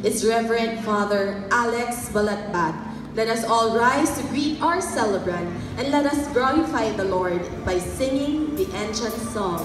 is Reverend Father Alex Balatbat. Let us all rise to greet our celebrant, and let us glorify the Lord by singing the ancient song.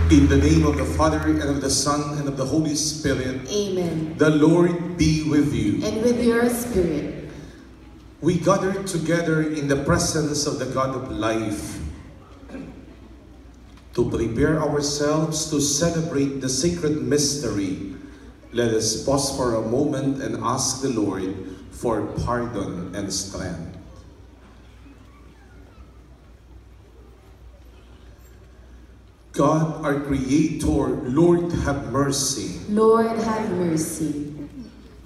In the name of the Father, and of the Son, and of the Holy Spirit. Amen. The Lord be with you. And with your spirit. We gather together in the presence of the God of life to prepare ourselves to celebrate the sacred mystery. Let us pause for a moment and ask the Lord for pardon and strength. God, our Creator, Lord, have mercy. Lord, have mercy.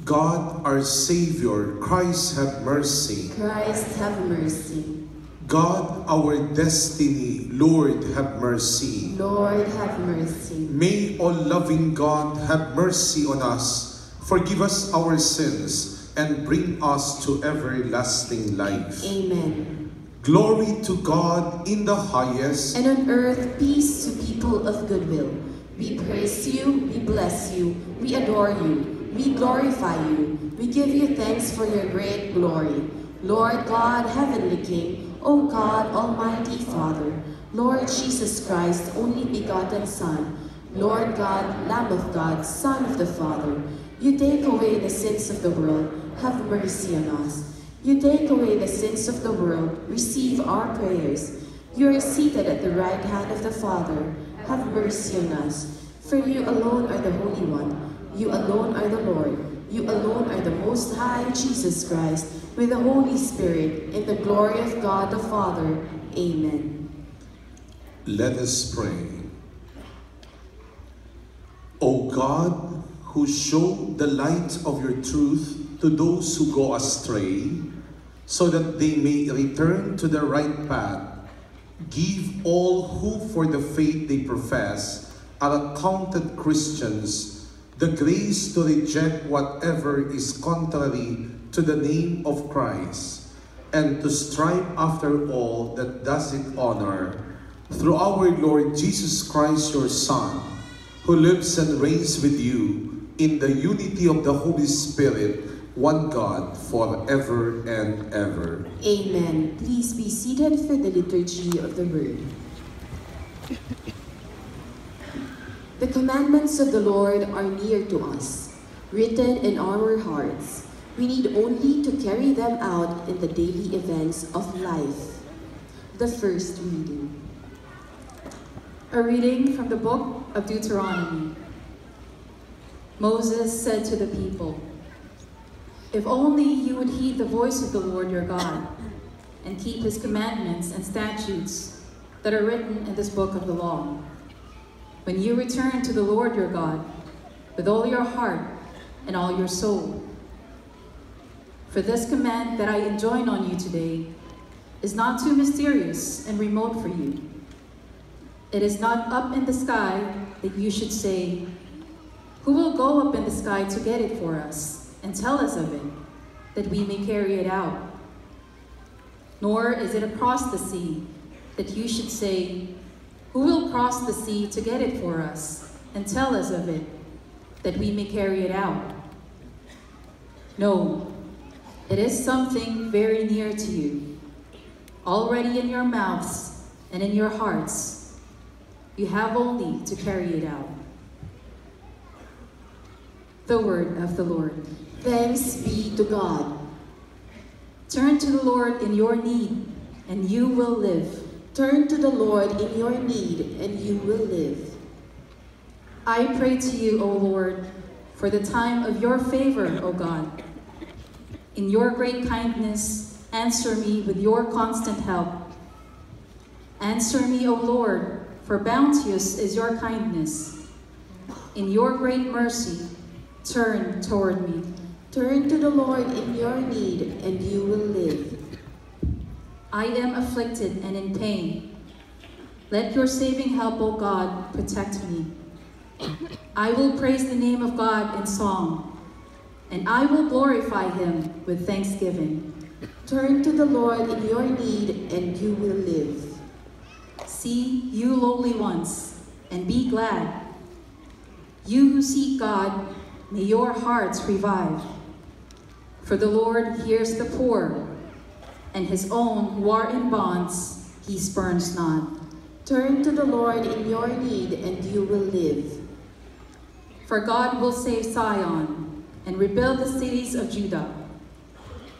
God, our Savior, Christ, have mercy. Christ, have mercy. God, our destiny, Lord, have mercy. Lord, have mercy. May all-loving God have mercy on us, forgive us our sins, and bring us to everlasting life. Amen. Glory to God in the highest, and on earth peace to people of good will. We praise you, we bless you, we adore you, we glorify you, we give you thanks for your great glory. Lord God, Heavenly King, O God, Almighty Father, Lord Jesus Christ, only begotten Son, Lord God, Lamb of God, Son of the Father, you take away the sins of the world, have mercy on us. You take away the sins of the world, receive our prayers. You are seated at the right hand of the Father, have mercy on us. For you alone are the Holy One, you alone are the Lord, you alone are the Most High Jesus Christ, with the Holy Spirit, in the glory of God the Father. Amen. Let us pray. O God, who show the light of your truth to those who go astray, so that they may return to the right path, give all who for the faith they profess are accounted Christians the grace to reject whatever is contrary to the name of Christ, and to strive after all that does it honor, through our Lord Jesus Christ, your Son, who lives and reigns with you in the unity of the Holy Spirit, one God, forever and ever. Amen. Please be seated for the liturgy of the Word. The commandments of the Lord are near to us, written in our hearts. We need only to carry them out in the daily events of life. The first reading. A reading from the book of Deuteronomy. Moses said to the people, "If only you would heed the voice of the Lord your God, and keep his commandments and statutes that are written in this book of the law. When you return to the Lord your God, with all your heart and all your soul. For this command that I enjoin on you today is not too mysterious and remote for you. It is not up in the sky that you should say, "Who will go up in the sky to get it for us and tell us of it, that we may carry it out?" Nor is it across the sea that you should say, "Who will cross the sea to get it for us and tell us of it, that we may carry it out?" No, it is something very near to you, already in your mouths and in your hearts. You have only to carry it out. The word of the Lord. Thanks be to God. Turn to the Lord in your need, and you will live. Turn to the Lord in your need, and you will live. I pray to you, O Lord, for the time of your favor, O God. In your great kindness, answer me with your constant help. Answer me, O Lord, for bounteous is your kindness. In your great mercy, turn toward me. Turn to the Lord in your need, and you will live. I am afflicted and in pain. Let your saving help, O God, protect me. I will praise the name of God in song, and I will glorify him with thanksgiving. Turn to the Lord in your need, and you will live. See, you lowly ones, and be glad. You who seek God, may your hearts revive. For the Lord hears the poor, and his own who are in bonds he spurns not. Turn to the Lord in your need, and you will live. For God will save Zion, and rebuild the cities of Judah.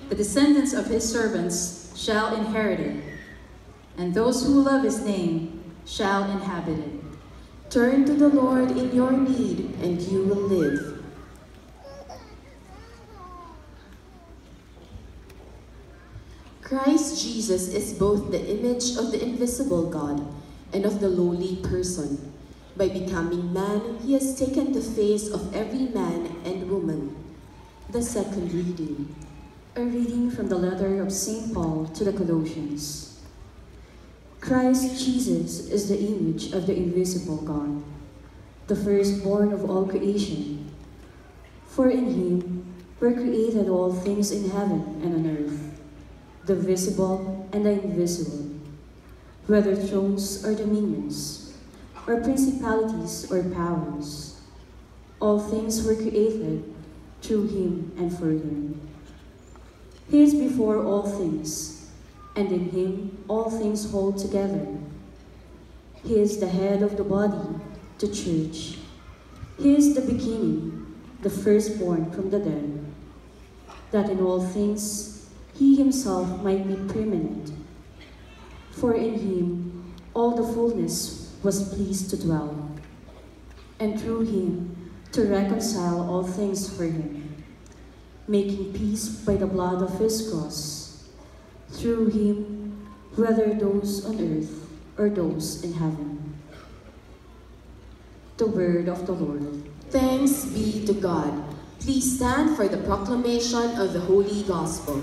The descendants of his servants shall inherit it, and those who love his name shall inhabit it. Turn to the Lord in your need, and you will live. Christ Jesus is both the image of the invisible God and of the lowly person. By becoming man, he has taken the face of every man and woman. The second reading. A reading from the letter of St. Paul to the Colossians. Christ Jesus is the image of the invisible God, the firstborn of all creation. For in him were created all things in heaven and on earth, the visible and the invisible, whether thrones or dominions, or principalities or powers. All things were created through him and for him. He is before all things, and in him all things hold together. He is the head of the body, the church. He is the beginning, the firstborn from the dead, that in all things he himself might be preeminent. For in him all the fullness was pleased to dwell, and through him to reconcile all things for him, making peace by the blood of his cross. Through him, whether those on earth or those in heaven. The word of the Lord. Thanks be to God. Please stand for the proclamation of the Holy Gospel.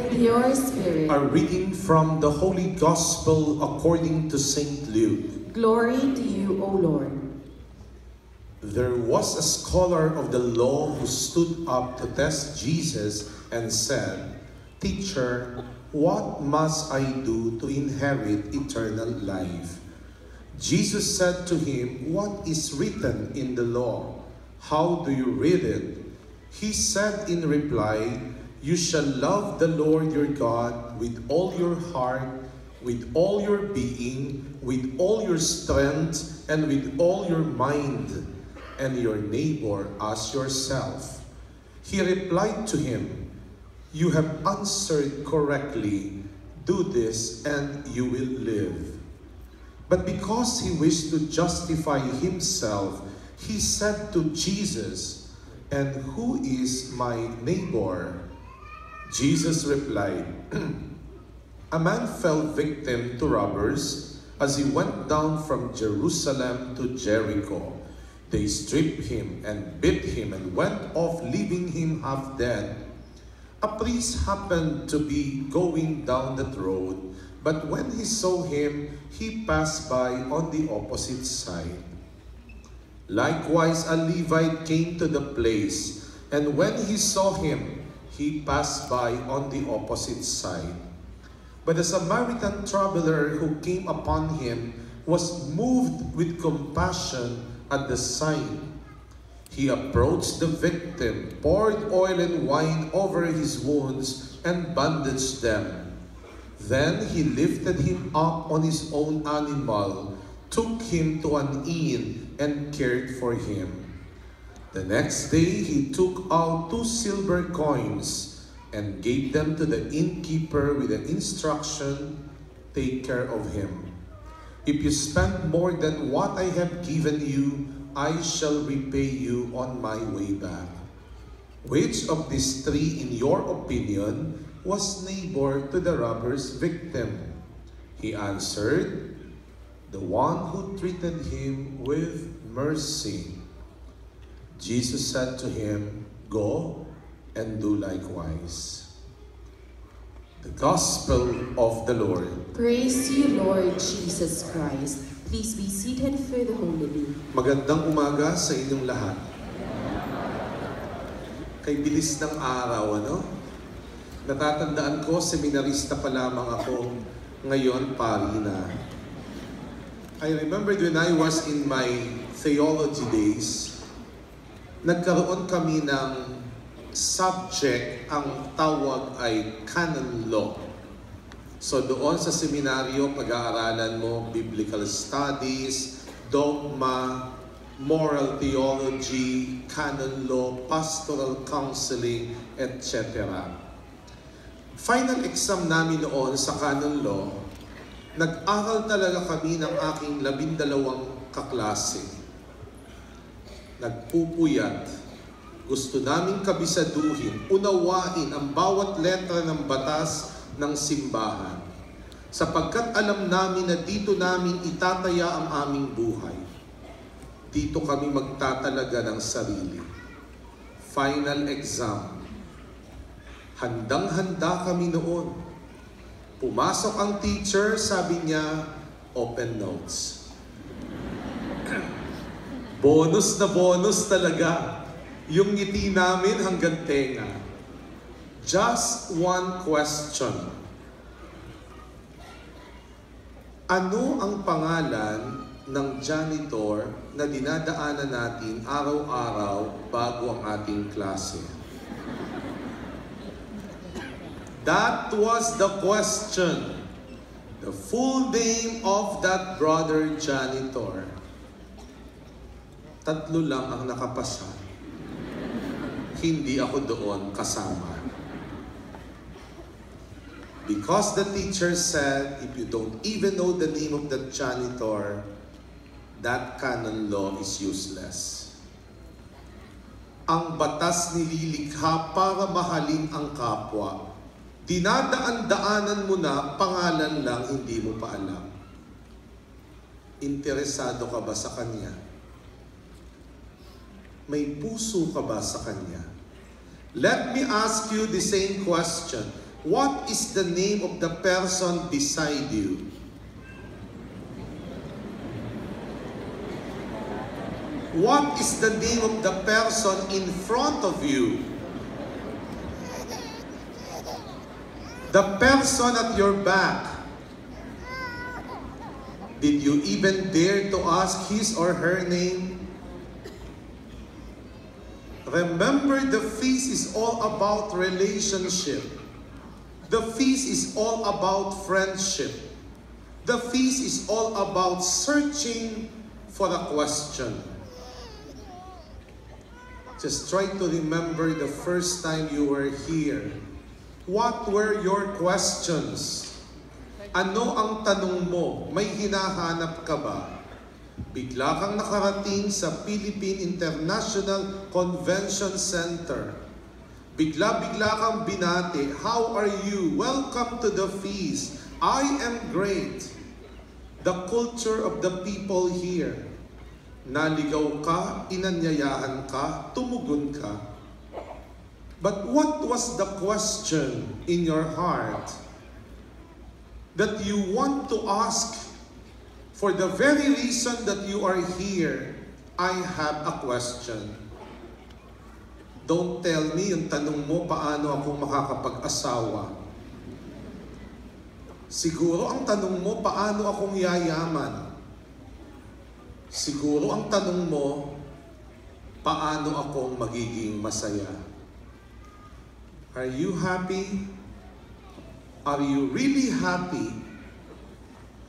with your spirit. A reading from the Holy Gospel according to St. Luke. Glory to you, O Lord. There was a scholar of the law who stood up to test Jesus and said, "Teacher, what must I do to inherit eternal life?" Jesus said to him, "What is written in the law? How do you read it?" He said in reply, "You shall love the Lord your God with all your heart, with all your being, with all your strength, and with all your mind, and your neighbor as yourself." He replied to him, "You have answered correctly. Do this and you will live." But because he wished to justify himself, he said to Jesus, "And who is my neighbor?" Jesus replied, "A man fell victim to robbers as he went down from Jerusalem to Jericho. They stripped him and beat him and went off, leaving him half dead. A priest happened to be going down that road, but when he saw him, he passed by on the opposite side. Likewise, a Levite came to the place, and when he saw him, he passed by on the opposite side. But the Samaritan traveler who came upon him was moved with compassion at the sight. He approached the victim, poured oil and wine over his wounds, and bandaged them. Then he lifted him up on his own animal, took him to an inn, and cared for him. The next day he took out 2 silver coins and gave them to the innkeeper with the instruction, "Take care of him. If you spend more than what I have given you, I shall repay you on my way back." Which of these 3, in your opinion, was neighbor to the robber's victim? He answered, "The one who treated him with mercy." Jesus said to him, "Go and do likewise." The Gospel of the Lord. Praise you, Lord Jesus Christ. Please be seated for the Holy Week. Magandang umaga sa inyong lahat. Kay bilis ng araw, ano? Natatandaan ko, seminarista pa lamang ako. Ngayon, pari na. I remembered when I was in my theology days, nagkaroon kami ng subject, ang tawag ay canon law. So doon sa seminaryo, pag-aaralan mo biblical studies, dogma, moral theology, canon law, pastoral counseling, etc. Final exam namin noon sa canon law, nag-aral talaga kami ng aking 12 kaklase. Nagpupuyat. Gusto naming kabisaduhin, unawain ang bawat letra ng batas ng simbahan. Sapagkat alam namin na dito namin itataya ang aming buhay. Dito kami magtatalaga ng sarili. Final exam. Handang-handa kami noon. Pumasok ang teacher, sabi niya, "Open notes." Bonus na bonus talaga. Yung ngiti namin hanggang tenga. Just one question. Ano ang pangalan ng janitor na dinadaanan natin araw-araw bago ang ating klase? That was the question. The full name of that brother janitor. 3 lang ang nakapasa. Hindi ako doon kasama. Because the teacher said, if you don't even know the name of the janitor, that canon law is useless. Ang batas nililikha para mahalin ang kapwa. Dinadaan-daanan mo na, pangalan lang, hindi mo pa alam. Interesado ka ba sa kanya? May puso ka ba sa kanya? Let me ask you the same question. What is the name of the person beside you? What is the name of the person in front of you? The person at your back. Did you even dare to ask his or her name? Remember, the feast is all about relationship. The feast is all about friendship. The feast is all about searching for a question. Just try to remember the first time you were here. What were your questions? Ano ang tanong mo? May hinahanap ka ba? Bigla kang nakarating sa Philippine International Convention Center. Bigla-bigla kang binati. How are you? Welcome to the feast. I am great. The culture of the people here. Naligaw ka, inanyayahan ka, tumugon ka. But what was the question in your heart that you want to ask? For the very reason that you are here, I have a question. Don't tell me yung tanong mo, paano ako makakapag-asawa? Siguro ang tanong mo, paano akong yayaman? Siguro ang tanong mo, paano akong magiging masaya? Are you happy? Are you really happy?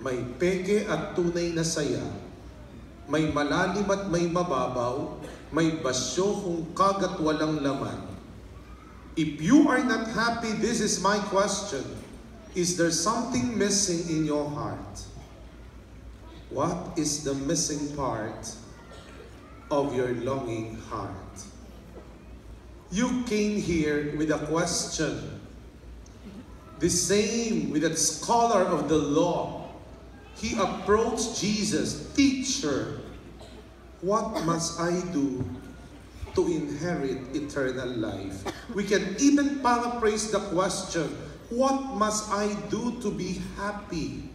May peke at tunay na saya. May malalim at may mababaw. May basyo kung kagat walang laman. If you are not happy, this is my question. Is there something missing in your heart? What is the missing part of your longing heart? You came here with a question. The same with that scholar of the law. He approached Jesus, "Teacher, what must I do to inherit eternal life?" We can even paraphrase the question, what must I do to be happy?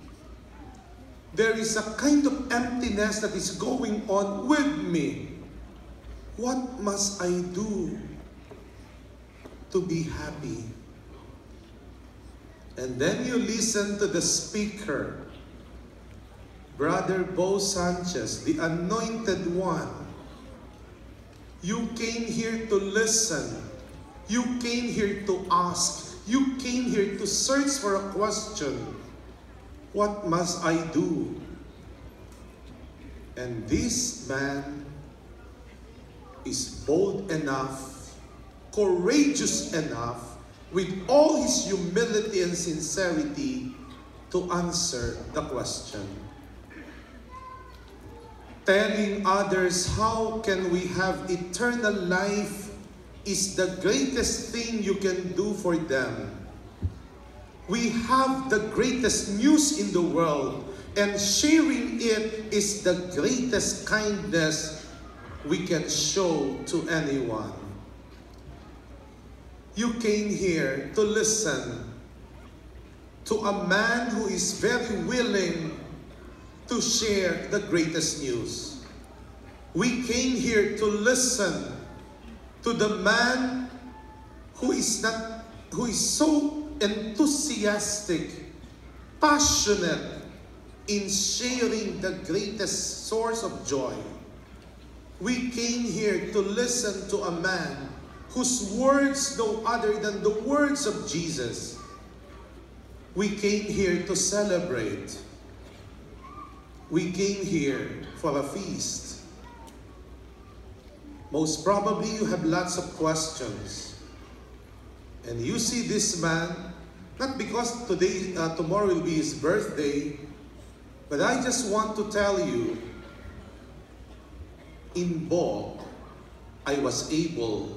There is a kind of emptiness that is going on with me. What must I do to be happy? And then you listen to the speaker, Brother Bo Sanchez, the anointed one. You came here to listen. You came here to ask. You came here to search for a question. What must I do? And this man is bold enough, courageous enough, with all his humility and sincerity, to answer the question. Telling others how can we have eternal life is the greatest thing you can do for them. We have the greatest news in the world, and sharing it is the greatest kindness we can show to anyone. You came here to listen to a man who is very willing to share the greatest news. We came here to listen to the man who is so enthusiastic, passionate in sharing the greatest source of joy. We came here to listen to a man whose words no other than the words of Jesus. We came here to celebrate. We came here for a feast. Most probably you have lots of questions. And you see this man, not because tomorrow will be his birthday, but I just want to tell you, in Bo, I was able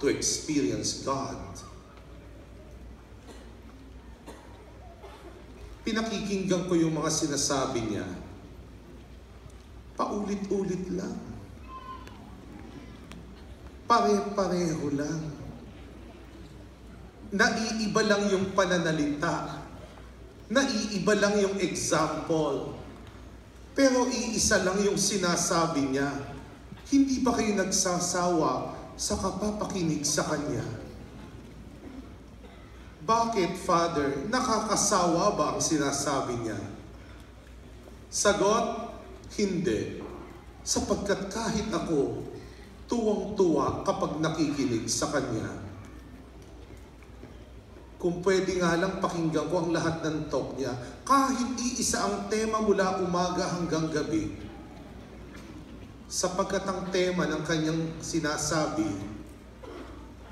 to experience God. Pinakikinggan ko yung mga sinasabi niya. Paulit-ulit lang. Pare-pareho lang. Naiiba lang yung pananalita. Naiiba lang yung example. Pero iisa lang yung sinasabi niya. Hindi ba kayo nagsasawa sa kapapakinig sa Kanya? Bakit, Father? Nakakasawa ba ang sinasabi niya? Sagot, hindi. Sapagkat kahit ako, tuwang-tuwa kapag nakikinig sa Kanya. Kung pwede nga lang pakinggan ko ang lahat ng talk niya, kahit iisa ang tema mula umaga hanggang gabi. Sapagkat ang tema ng kanyang sinasabi,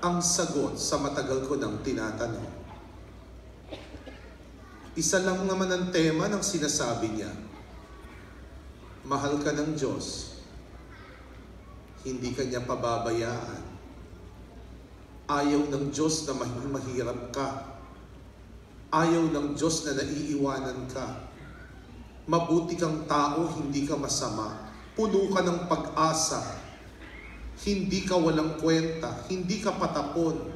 ang sagot sa matagal ko nang tinatanong. Isa lang naman ang tema ng sinasabi niya. Mahal ka ng Diyos. Hindi ka niya pababayaan. Ayaw ng Diyos na mahirap ka. Ayaw ng Diyos na naiiwanan ka. Mabuti kang tao, hindi ka masama. Puno ka ng pag-asa. Hindi ka walang kwenta. Hindi ka patapon.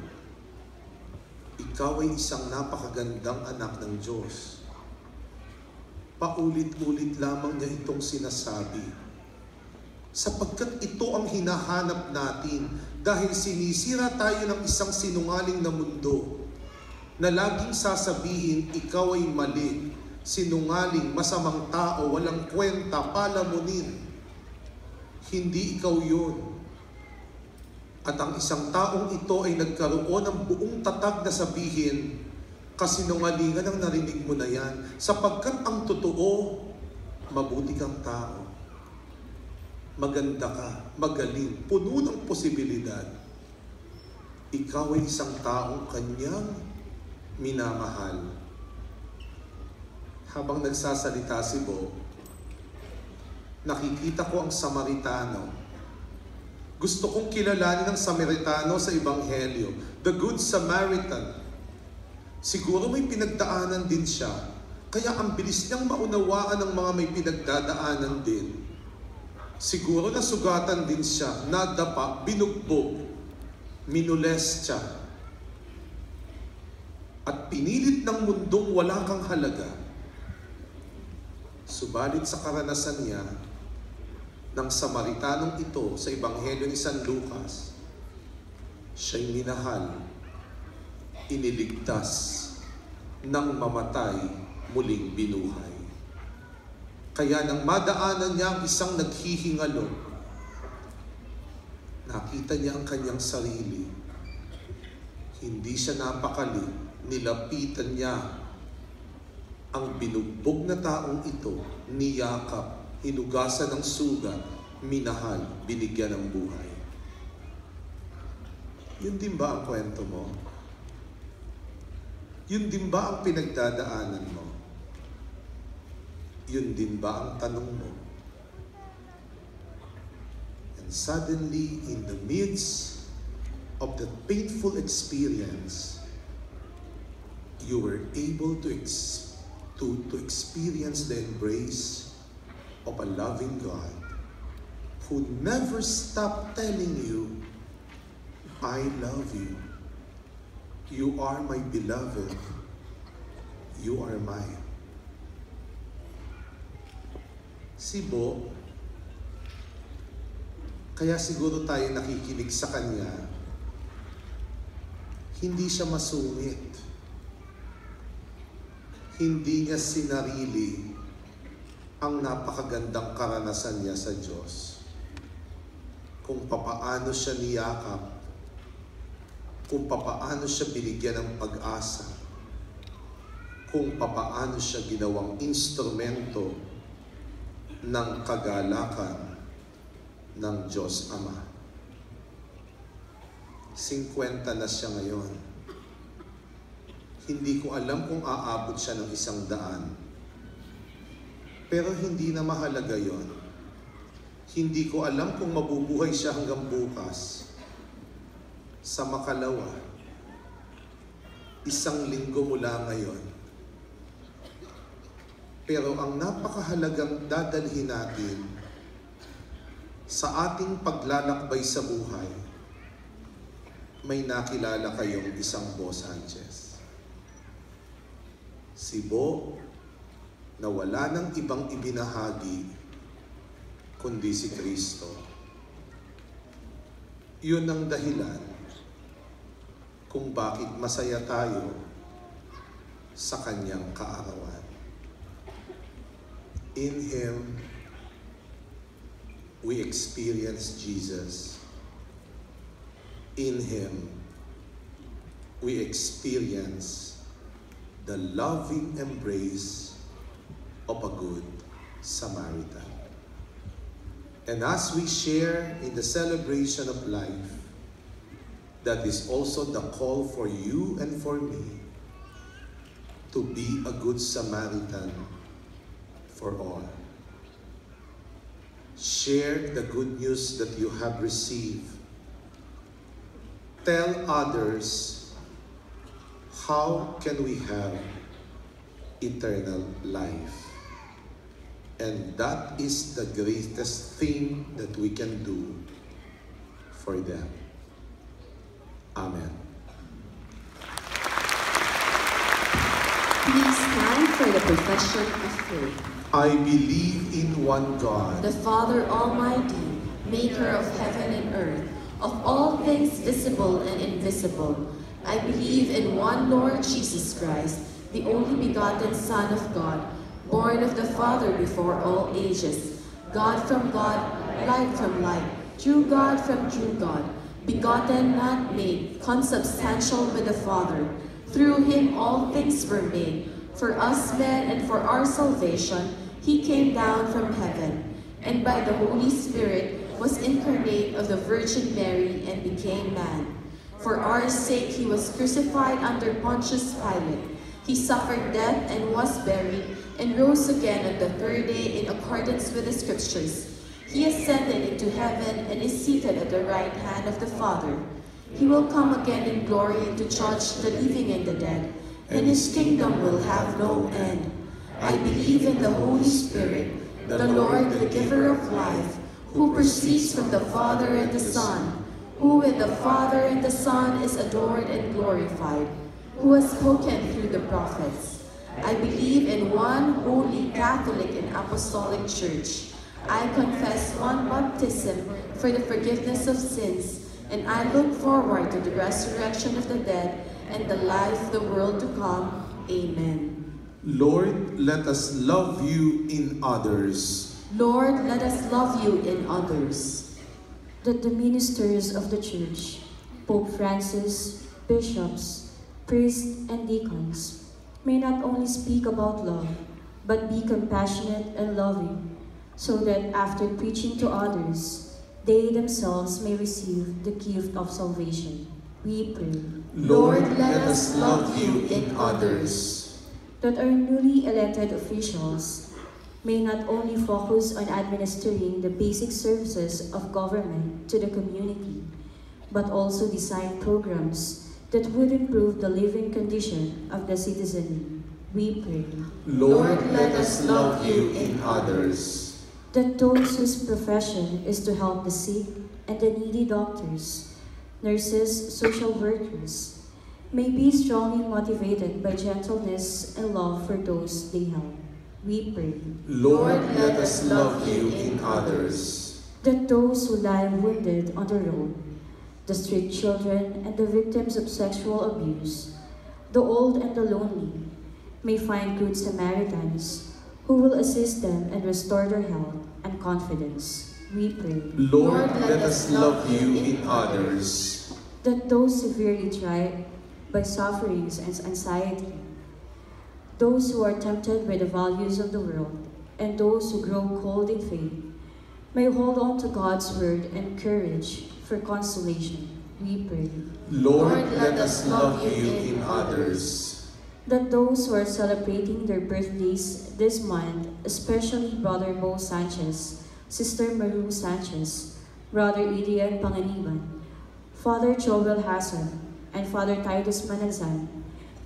Ikaw ay isang napakagandang anak ng Diyos. Paulit-ulit lamang niya itong sinasabi. Sapagkat ito ang hinahanap natin dahil sinisira tayo ng isang sinungaling na mundo na laging sasabihin, ikaw ay mali, sinungaling, masamang tao, walang kwenta, palamunin. Hindi ikaw yun. At ang isang taong ito ay nagkaroon ng buong tatag na sabihin, kasinungalingan ang narinig mo na yan, sapagkat ang totoo, mabuti kang tao. Maganda ka, magaling, puno ng posibilidad. Ikaw ay isang taong kanyang minamahal. Habang nagsasalita si Bo, nakikita ko ang Samaritano. Gusto kong kilalanin ang Samaritano sa Ebanghelyo, the Good Samaritan. Siguro may pinagdaanan din siya, kaya ang bilis niyang maunawaan ng mga may pinagdadaanan din. Siguro nasugatan din siya, nadapa, binugbog, minules siya. At pinilit ng mundong wala kang halaga. Subalit sa karanasan niya, ng Samaritanong ito sa Ebanghelyo ni San Lucas, siya'y minahal, iniligtas, nang mamatay, muling binuhay. Kaya nang madaanan niya ang isang naghihingalo, nakita niya ang kanyang sarili. Hindi siya napakali, nilapitan niya ang binugbog na taong ito, niyakap, hinugasan ng sugat, minahal, binigyan ng buhay. Yun din ba ang kwento mo? Yun din ba ang pinagdadaanan mo? Yun din ba ang tanong mo? And suddenly, in the midst of the painful experience, you were able to experience the embrace of a loving God who never stopped telling you, I love you. You are my beloved. You are mine. Si Bo, kaya siguro tayo nakikinig sa kanya, hindi siya masungit. Hindi niya sinarili ang napakagandang karanasan niya sa Diyos. Kung papaano siya niyakap, kung papaano siya binigyan ng pag-asa, kung papaano siya ginawang instrumento ng kagalakan ng Diyos Ama. 50 na siya ngayon. Hindi ko alam kung aabot siya ng 100. Pero hindi na mahalaga yon. Hindi ko alam kung mabubuhay siya hanggang bukas. Sa makalawa, 1 linggo mula ngayon. Pero ang napakahalagang dadalhin natin sa ating paglalakbay sa buhay, may nakilala kayong isang Bo Sanchez. Si Bo na wala nang ibang ibinahagi kundi si Kristo. Yun ang dahilan kung bakit masaya tayo sa kanyang kaarawan. In Him, we experience Jesus. In Him, we experience the loving embrace of a good Samaritan. And as we share in the celebration of life, that is also the call for you and for me to be a good Samaritan for all. Share the good news that you have received. Tell others, how can we have eternal life? And that is the greatest thing that we can do for them. Amen. Please stand for the profession of faith. I believe in one God, The Father Almighty, maker of heaven and earth, of all things visible and invisible. I believe in one Lord Jesus Christ, the only begotten Son of God, born of the Father before all ages, God from God, light from light, true God from true God, begotten, not made, consubstantial with the Father. Through Him all things were made. For us men and for our salvation, He came down from heaven, and by the Holy Spirit was incarnate of the Virgin Mary and became man. For our sake He was crucified under Pontius Pilate. He suffered death and was buried, and rose again on the third day in accordance with the Scriptures. He ascended into heaven and is seated at the right hand of the Father. He will come again in glory to judge the living and the dead, and His kingdom will have no end. I believe in the Holy Spirit, the Lord, the giver of life, who proceeds from the Father and the Son, who with the Father and the Son is adored and glorified, who has spoken through the prophets. I believe in one holy Catholic and Apostolic Church. I confess one baptism for the forgiveness of sins, and I look forward to the resurrection of the dead and the life of the world to come. Amen. Lord, let us love you in others. Lord, let us love you in others. That the ministers of the Church, Pope Francis, bishops, priests, and deacons, may not only speak about love, but be compassionate and loving, so that after preaching to others, they themselves may receive the gift of salvation. We pray. Lord, let us love you in others. That our newly elected officials may not only focus on administering the basic services of government to the community, but also design programs that would improve the living condition of the citizenry. We pray. Lord, let us love you in others. That those whose profession is to help the sick and the needy doctors, nurses, social workers, may be strongly motivated by gentleness and love for those they help. We pray. Lord, let us love you in others. That those who lie wounded on the road, the street children and the victims of sexual abuse, the old and the lonely, may find good Samaritans who will assist them and restore their health and confidence. We pray. Lord, let us love you in others. That those severely tried by sufferings and anxiety, those who are tempted by the values of the world, and those who grow cold in faith, may hold on to God's word and courage for consolation. We pray. Lord, let us love you in others. That those who are celebrating their birthdays this month, especially Brother Bo Sanchez, Sister Maru Sanchez, Brother Adrian Panganiban, Father Joel Hassan, and Father Titus Manazan,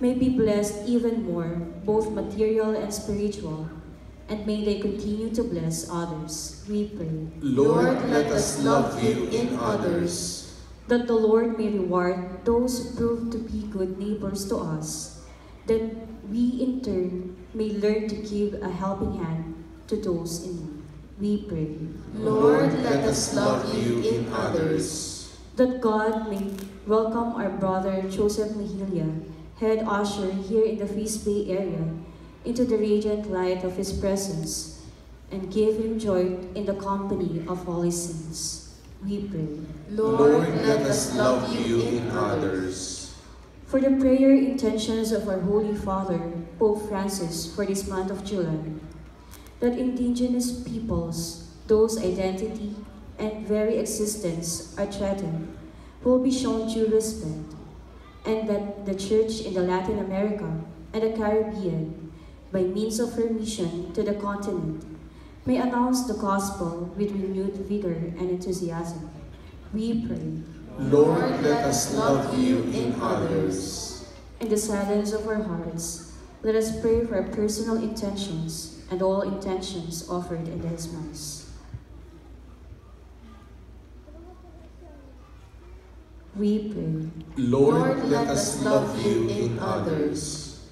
may be blessed even more, both material and spiritual, and may they continue to bless others. We pray. Lord, let us love you in others. that the Lord may reward those who prove to be good neighbors to us, that we in turn may learn to give a helping hand to those in need. We pray. Lord, let us love you in others. That God may welcome our brother Joseph Mahilia, head usher here in the Feast Bay area, into the radiant light of his presence, and give him joy in the company of all his saints. We pray. Lord, let us love you in others. For the prayer intentions of our Holy Father, Pope Francis, for this month of July, that indigenous peoples, those identity and very existence are threatened, will be shown due respect, and that the Church in the Latin America and the Caribbean, by means of her mission to the continent, may announce the gospel with renewed vigor and enthusiasm. We pray. Lord, let us love you in others. In the silence of our hearts, let us pray for our personal intentions and all intentions offered in this Mass. We pray. Lord, let us love you in others.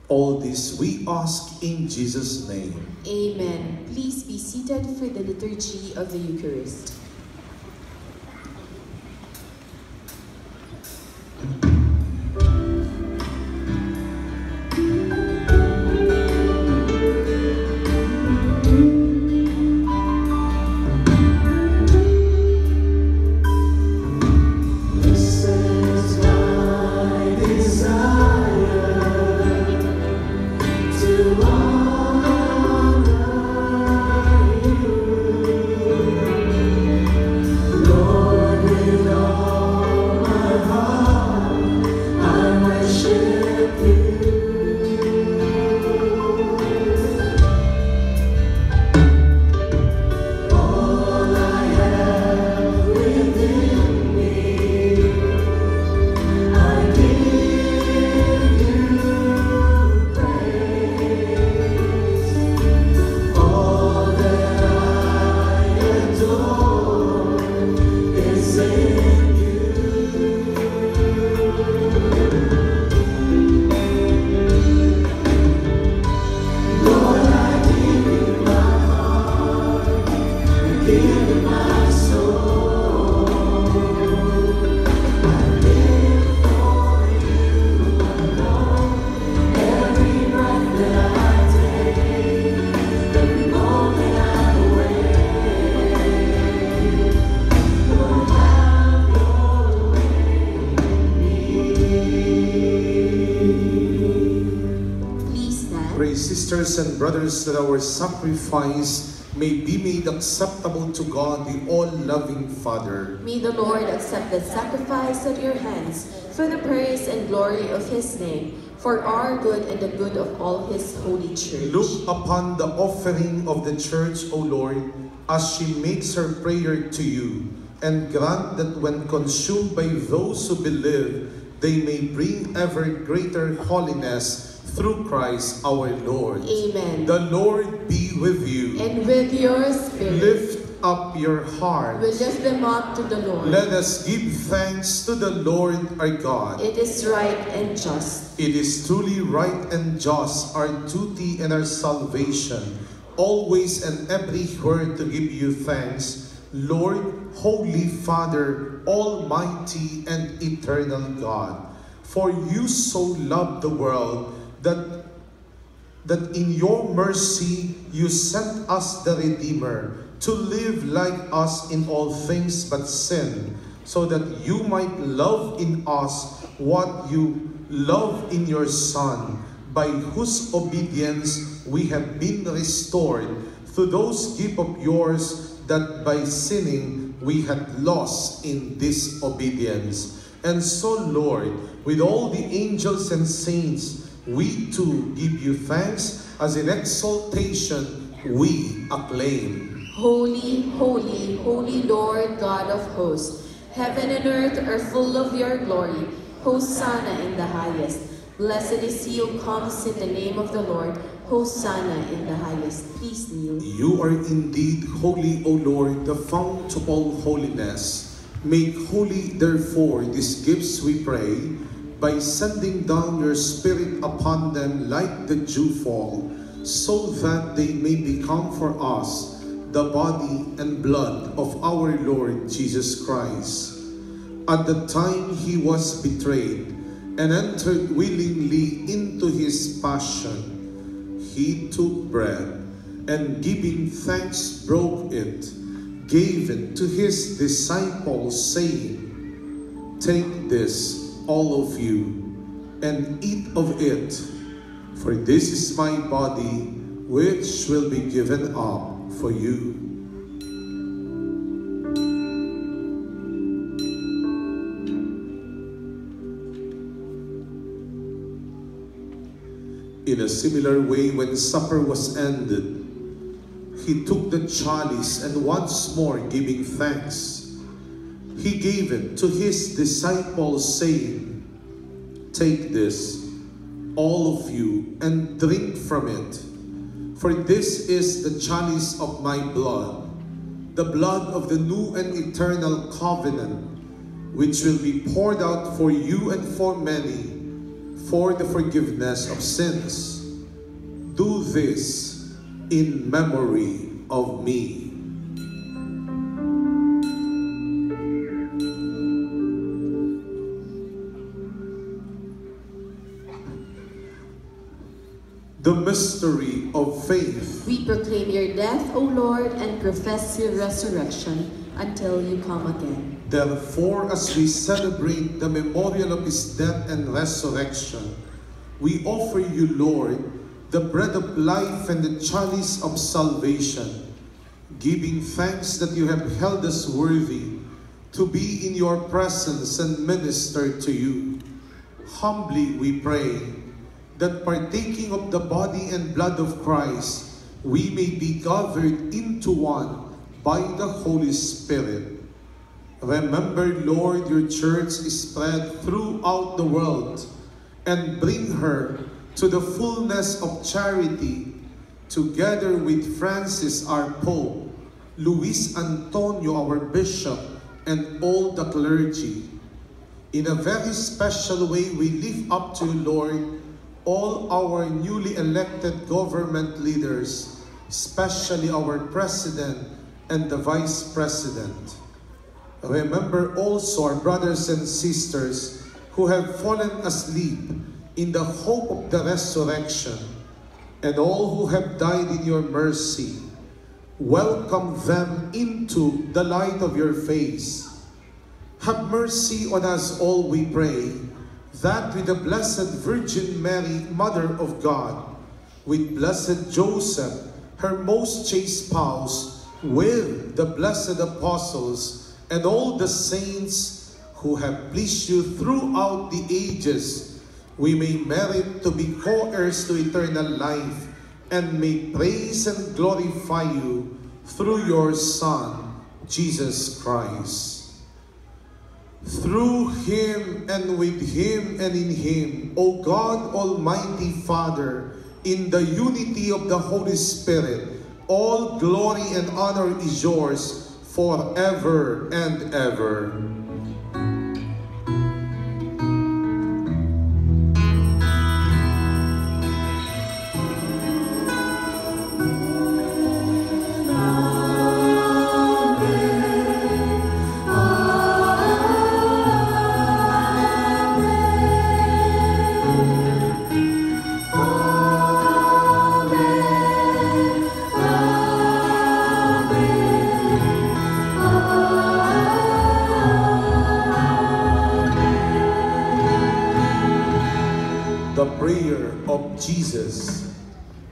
All this we ask in Jesus' name. Amen. Please be seated for the liturgy of the Eucharist. Sisters and brothers, that our sacrifice may be made acceptable to God, the all-loving Father. May the Lord accept the sacrifice at your hands for the praise and glory of His name, for our good and the good of all His holy church. Look upon the offering of the church, O Lord, as she makes her prayer to you, and grant that when consumed by those who believe, they may bring ever greater holiness through Christ our Lord. Amen. The Lord be with you. And with your spirit. Lift up your hearts. We lift them up to the Lord. Let us give thanks to the Lord our God. It is right and just. It is truly right and just, our duty and our salvation, always and everywhere to give you thanks, Lord, Holy Father, Almighty and eternal God. For you so loved the world that in your mercy you sent us the Redeemer to live like us in all things but sin, so that you might love in us what you love in your Son, by whose obedience we have been restored to those gifts of yours that by sinning we had lost in disobedience. And so, Lord, with all the angels and saints, we too give you thanks, as in exaltation we acclaim. Holy, holy, holy Lord God of hosts, heaven and earth are full of your glory. Hosanna in the highest. Blessed is he who comes in the name of the Lord. Hosanna in the highest. Please kneel. You are indeed holy, O Lord, the fount of all holiness. Make holy, therefore, these gifts, we pray, by sending down your Spirit upon them like the dewfall, so that they may become for us the body and blood of our Lord Jesus Christ. At the time he was betrayed and entered willingly into his passion, he took bread and giving thanks broke it, gave it to his disciples, saying, "Take this, all of you, and eat of it, for this is my body, which will be given up for you." In a similar way, when supper was ended, he took the chalice and once more giving thanks, he gave it to his disciples, saying, "Take this, all of you, and drink from it. For this is the chalice of my blood, the blood of the new and eternal covenant, which will be poured out for you and for many, for the forgiveness of sins. Do this in memory of me." The mystery of faith. We proclaim your death, O Lord, and profess your resurrection until you come again. Therefore, as we celebrate the memorial of his death and resurrection, we offer you, Lord, the bread of life and the chalice of salvation, giving thanks that you have held us worthy to be in your presence and minister to you. Humbly we pray that partaking of the body and blood of Christ, we may be gathered into one by the Holy Spirit. Remember, Lord, your church is spread throughout the world, and bring her to the fullness of charity, together with Francis our Pope, Luis Antonio our Bishop, and all the clergy. In a very special way, we lift up to you, Lord, all our newly elected government leaders, especially our President and the Vice President. Remember also our brothers and sisters who have fallen asleep in the hope of the resurrection, and all who have died in your mercy. Welcome them into the light of your face. Have mercy on us all, we pray, that with the Blessed Virgin Mary, Mother of God, with Blessed Joseph, her most chaste spouse, with the blessed apostles, and all the saints who have pleased you throughout the ages, we may merit to be co-heirs to eternal life, and may praise and glorify you through your Son, Jesus Christ. Through him, and with him, and in him, O God, Almighty Father, in the unity of the Holy Spirit, all glory and honor is yours forever and ever. The prayer of Jesus.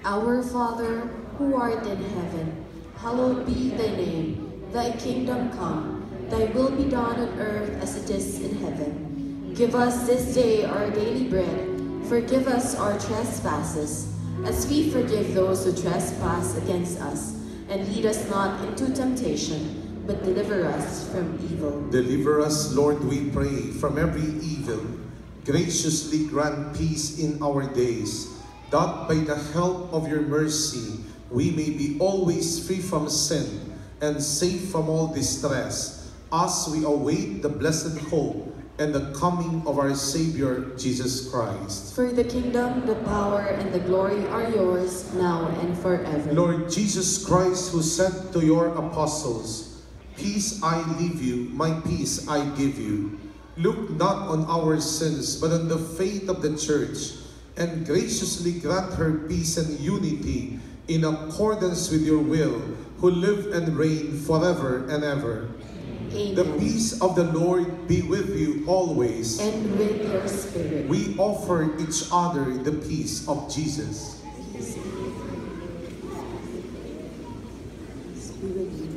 Our Father, who art in heaven, hallowed be thy name. Thy kingdom come, thy will be done on earth as it is in heaven. Give us this day our daily bread. Forgive us our trespasses, as we forgive those who trespass against us. And lead us not into temptation, but deliver us from evil. Deliver us, Lord, we pray, from every evil. Graciously grant peace in our days, that by the help of your mercy, we may be always free from sin and safe from all distress, as we await the blessed hope and the coming of our Savior, Jesus Christ. For the kingdom, the power, and the glory are yours, now and forever. Lord Jesus Christ, who said to your apostles, "Peace I leave you, my peace I give you," look not on our sins, but on the faith of the Church, and graciously grant her peace and unity in accordance with your will, who live and reign forever and ever. Amen. The peace of the Lord be with you always. And with your spirit. We offer each other the peace of Jesus. Peace be with you.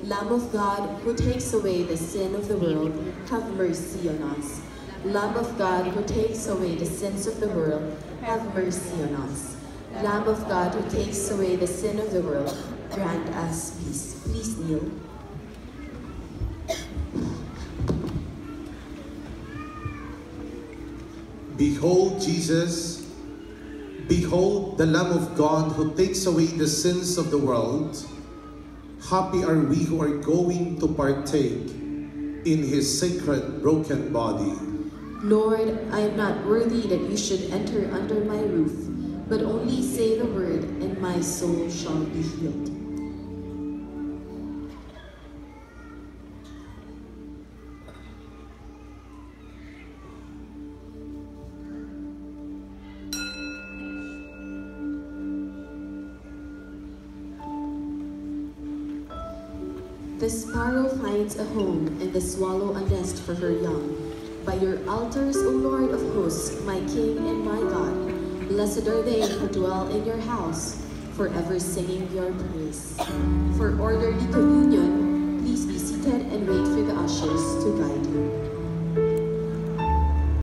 Lamb of God, who takes away the sin of the world, have mercy on us. Lamb of God, who takes away the sins of the world, have mercy on us. Lamb of God, who takes away the sin of the world, grant us peace. Please kneel. Behold Jesus, behold the Lamb of God who takes away the sins of the world. Happy are we who are going to partake in his sacred broken body. Lord, I am not worthy that you should enter under my roof, but only say the word, and my soul shall be healed. The sparrow finds a home, and the swallow a nest for her young. By your altars, O Lord of hosts, my King and my God, blessed are they who dwell in your house, forever singing your praise. For orderly communion, please be seated and wait for the ushers to guide you.